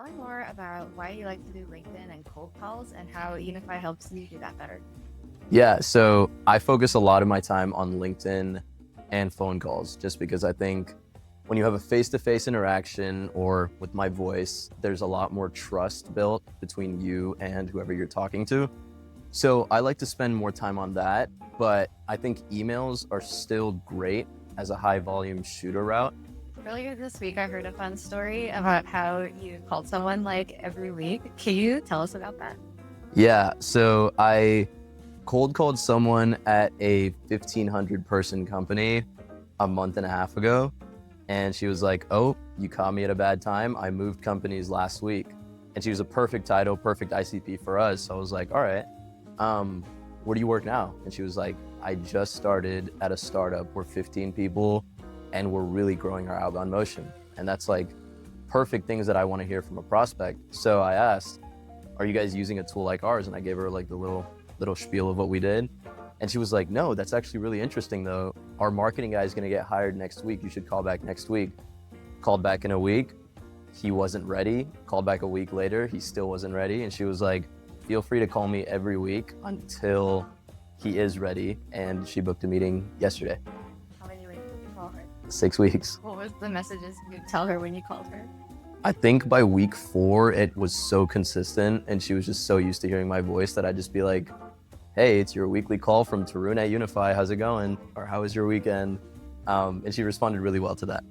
Tell me more about why you like to do LinkedIn and cold calls and how Unify helps you do that better. Yeah, so I focus a lot of my time on LinkedIn and phone calls just because I think when you have a face-to-face interaction or with my voice, there's a lot more trust built between you and whoever you're talking to. So I like to spend more time on that, but I think emails are still great as a high volume shooter route. Earlier this week, I heard a fun story about how you called someone like every week. Can you tell us about that? Yeah, so I cold called someone at a 1,500 person company a month and a half ago. And she was like, "Oh, you caught me at a bad time. I moved companies last week." And she was a perfect title, perfect ICP for us. So I was like, "All right, where do you work now?" And she was like, "I just started at a startup. We're 15 people and we're really growing our outbound motion." And that's like perfect things that I want to hear from a prospect. So I asked, "Are you guys using a tool like ours?" And I gave her like the little spiel of what we did. And she was like, "No, that's actually really interesting though. Our marketing guy is going to get hired next week. You should call back next week." Called back in a week. He wasn't ready. Called back a week later. He still wasn't ready. And she was like, "Feel free to call me every week until he is ready." And she booked a meeting yesterday. How many weeks did you call her? 6 weeks. What was the messages you'd tell her when you called her? I think by week 4, it was so consistent and she was just so used to hearing my voice that I'd just be like, "Hey, it's your weekly call from Tarun at Unify. How's it going?" Or "How was your weekend?" And she responded really well to that.